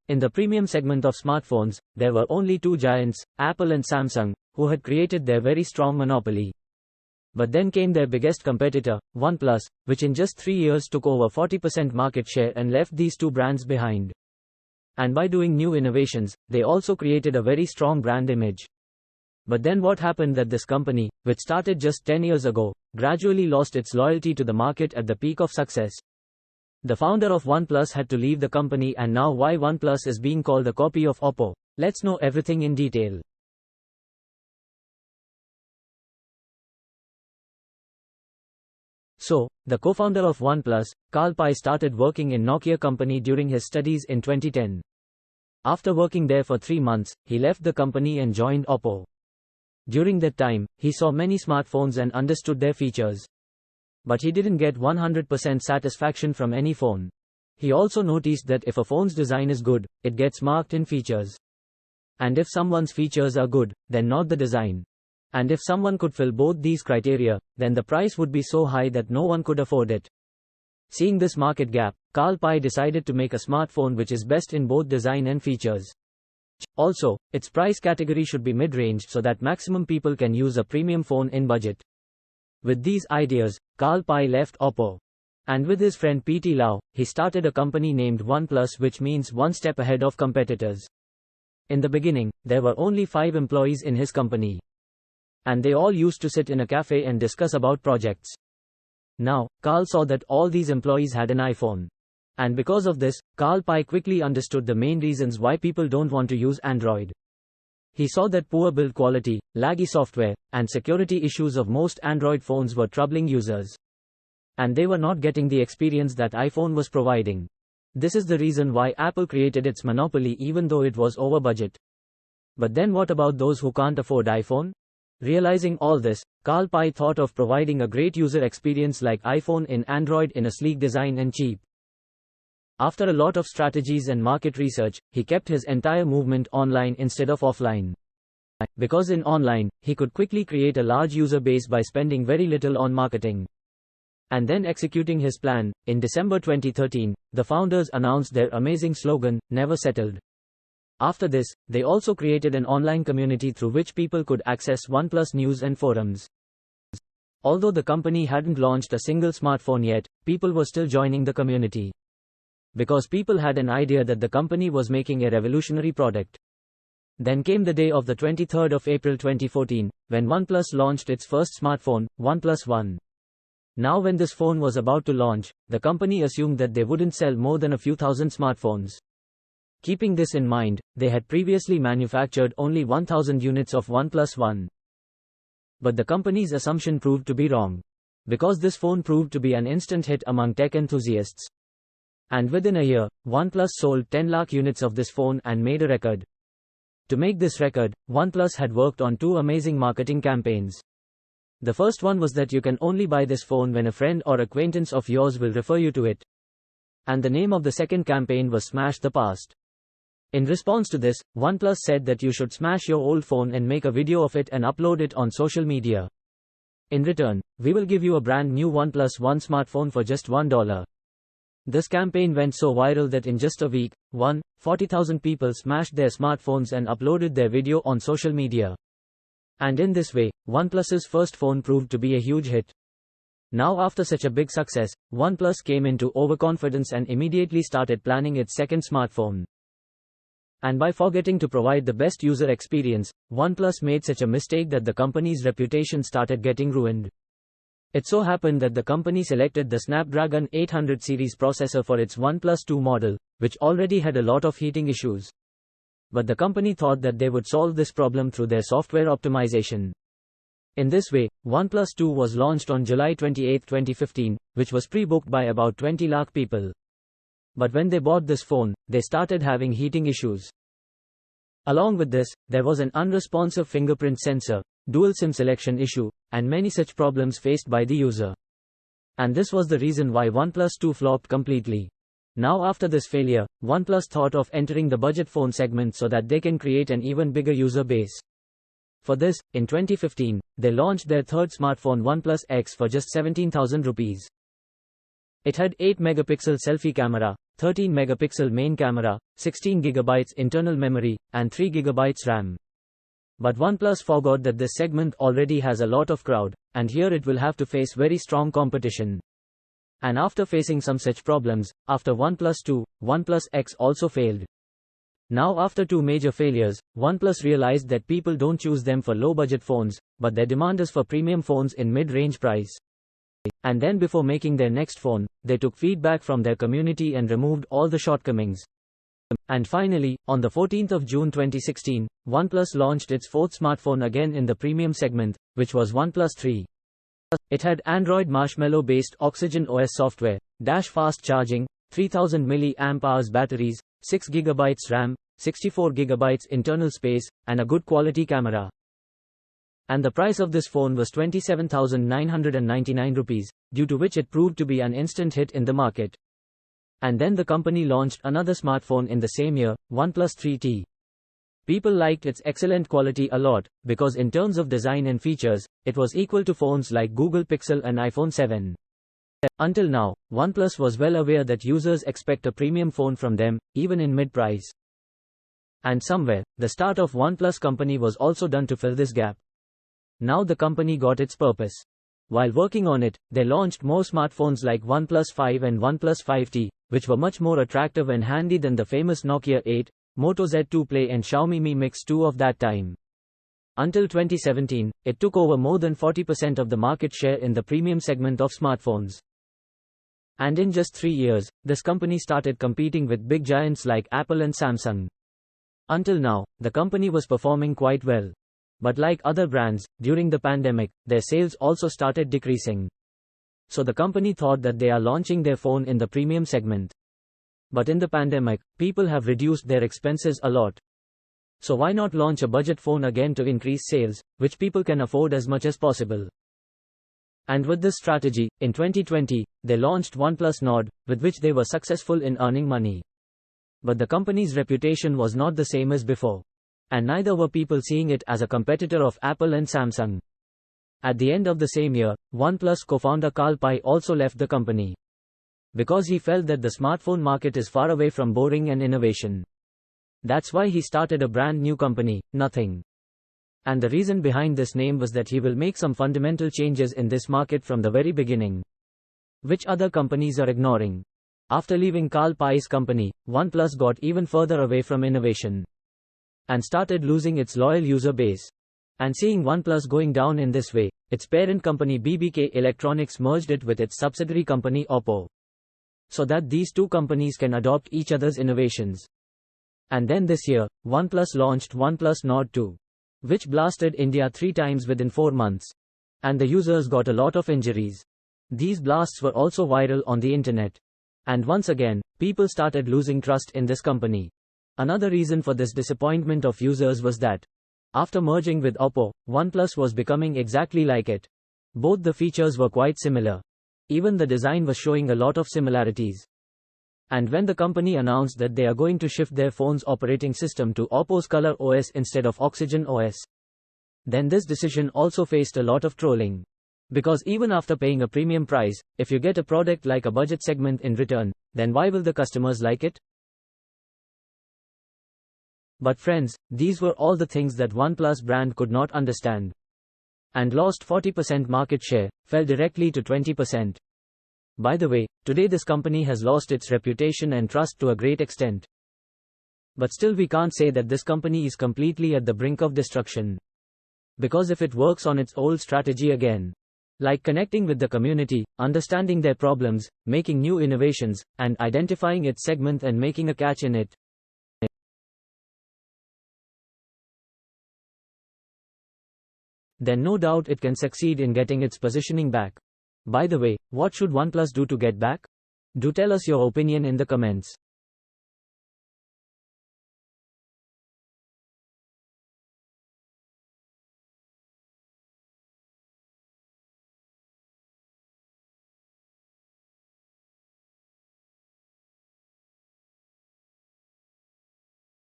In the premium segment of smartphones, there were only two giants, Apple and Samsung, who had created their very strong monopoly. But then came their biggest competitor, OnePlus, which in just 3 years took over 40% market share and left these two brands behind. And by doing new innovations, they also created a very strong brand image. But then what happened that this company, which started just 10 years ago, gradually lost its loyalty to the market at the peak of success. The founder of OnePlus had to leave the company, and now why OnePlus is being called a copy of Oppo. Let's know everything in detail. So, the co-founder of OnePlus, Carl Pei, started working in Nokia company during his studies in 2010. After working there for 3 months, he left the company and joined Oppo. During that time, he saw many smartphones and understood their features. But he didn't get 100% satisfaction from any phone. He also noticed that if a phone's design is good, it gets marked in features. And if someone's features are good, then not the design. And if someone could fill both these criteria, then the price would be so high that no one could afford it. Seeing this market gap, Carl Pei decided to make a smartphone which is best in both design and features. Also, its price category should be mid-range so that maximum people can use a premium phone in budget. With these ideas, Carl Pei left Oppo. And with his friend P.T. Lau, he started a company named OnePlus, which means one step ahead of competitors. In the beginning, there were only 5 employees in his company. And they all used to sit in a cafe and discuss about projects. Now, Carl saw that all these employees had an iPhone. And because of this, Carl Pei quickly understood the main reasons why people don't want to use Android. He saw that poor build quality, laggy software, and security issues of most Android phones were troubling users. And they were not getting the experience that iPhone was providing. This is the reason why Apple created its monopoly even though it was over budget. But then what about those who can't afford iPhone? Realizing all this, Carl Pei thought of providing a great user experience like iPhone in Android in a sleek design and cheap. After a lot of strategies and market research, he kept his entire movement online instead of offline. Because in online, he could quickly create a large user base by spending very little on marketing. And then executing his plan, in December 2013, the founders announced their amazing slogan, "Never Settled." After this, they also created an online community through which people could access OnePlus news and forums. Although the company hadn't launched a single smartphone yet, people were still joining the community. Because people had an idea that the company was making a revolutionary product. Then came the day of the 23rd of April 2014, when OnePlus launched its first smartphone, OnePlus One. Now when this phone was about to launch, the company assumed that they wouldn't sell more than a few thousand smartphones. Keeping this in mind, they had previously manufactured only 1,000 units of OnePlus One. But the company's assumption proved to be wrong. Because this phone proved to be an instant hit among tech enthusiasts. And within a year, OnePlus sold 10 lakh units of this phone and made a record. To make this record, OnePlus had worked on 2 amazing marketing campaigns. The first one was that you can only buy this phone when a friend or acquaintance of yours will refer you to it. And the name of the second campaign was Smash the Past. In response to this, OnePlus said that you should smash your old phone and make a video of it and upload it on social media. In return, we will give you a brand new OnePlus One smartphone for just $1. This campaign went so viral that in just a week, 40,000 people smashed their smartphones and uploaded their video on social media. And in this way, OnePlus's first phone proved to be a huge hit. Now after such a big success, OnePlus came into overconfidence and immediately started planning its second smartphone. And by forgetting to provide the best user experience, OnePlus made such a mistake that the company's reputation started getting ruined. It so happened that the company selected the Snapdragon 800 series processor for its OnePlus 2 model, which already had a lot of heating issues. But the company thought that they would solve this problem through their software optimization. In this way, OnePlus 2 was launched on July 28, 2015, which was pre-booked by about 20 lakh people. But when they bought this phone, they started having heating issues. Along with this, there was an unresponsive fingerprint sensor, dual SIM selection issue, and many such problems faced by the user. And this was the reason why OnePlus 2 flopped completely. Now after this failure, OnePlus thought of entering the budget phone segment so that they can create an even bigger user base. For this, in 2015, they launched their third smartphone OnePlus X for just 17,000 rupees. It had 8-megapixel selfie camera, 13-megapixel main camera, 16 GB internal memory, and 3 GB RAM. But OnePlus forgot that this segment already has a lot of crowd, and here it will have to face very strong competition. And after facing some such problems, after OnePlus 2, OnePlus X also failed. Now after two major failures, OnePlus realized that people don't choose them for low-budget phones, but their demand is for premium phones in mid-range price. And then before making their next phone, they took feedback from their community and removed all the shortcomings. And finally, on the 14th of June 2016, OnePlus launched its fourth smartphone again in the premium segment, which was OnePlus 3. It had Android Marshmallow-based Oxygen OS software, fast charging, 3000 mAh batteries, 6 GB RAM, 64 GB internal space, and a good quality camera. And the price of this phone was 27,999 rupees, due to which it proved to be an instant hit in the market. And then the company launched another smartphone in the same year, OnePlus 3T. People liked its excellent quality a lot, because in terms of design and features, it was equal to phones like Google Pixel and iPhone 7. Until now, OnePlus was well aware that users expect a premium phone from them, even in mid-price. And somewhere, the start of OnePlus company was also done to fill this gap. Now the company got its purpose. While working on it, they launched more smartphones like OnePlus 5 and OnePlus 5T, which were much more attractive and handy than the famous Nokia 8, Moto Z2 Play and Xiaomi Mi Mix 2 of that time. Until 2017, it took over more than 40% of the market share in the premium segment of smartphones. And in just 3 years, this company started competing with big giants like Apple and Samsung. Until now, the company was performing quite well. But like other brands, during the pandemic, their sales also started decreasing. So the company thought that they are launching their phone in the premium segment. But in the pandemic, people have reduced their expenses a lot. So why not launch a budget phone again to increase sales, which people can afford as much as possible? And with this strategy, in 2020, they launched OnePlus Nord, with which they were successful in earning money. But the company's reputation was not the same as before. And neither were people seeing it as a competitor of Apple and Samsung. At the end of the same year, OnePlus co-founder Carl Pei also left the company. Because he felt that the smartphone market is far away from boring and innovation. That's why he started a brand new company, Nothing. And the reason behind this name was that he will make some fundamental changes in this market from the very beginning, which other companies are ignoring. After leaving Carl Pei's company, OnePlus got even further away from innovation and started losing its loyal user base. And seeing OnePlus going down in this way, its parent company BBK Electronics merged it with its subsidiary company Oppo, so that these two companies can adopt each other's innovations. And then this year, OnePlus launched OnePlus Nord 2, which blasted India 3 times within 4 months. And the users got a lot of injuries. These blasts were also viral on the internet. And once again, people started losing trust in this company. Another reason for this disappointment of users was that, after merging with Oppo, OnePlus was becoming exactly like it. Both the features were quite similar. Even the design was showing a lot of similarities. And when the company announced that they are going to shift their phone's operating system to Oppo's Color OS instead of Oxygen OS, then this decision also faced a lot of trolling. Because even after paying a premium price, if you get a product like a budget segment in return, then why will the customers like it? But friends, these were all the things that OnePlus brand could not understand. And lost 40% market share, fell directly to 20%. By the way, today this company has lost its reputation and trust to a great extent. But still we can't say that this company is completely at the brink of destruction. Because if it works on its old strategy again, like connecting with the community, understanding their problems, making new innovations, and identifying its segment and making a catch in it, then no doubt it can succeed in getting its positioning back. By the way, what should OnePlus do to get back? Do tell us your opinion in the comments.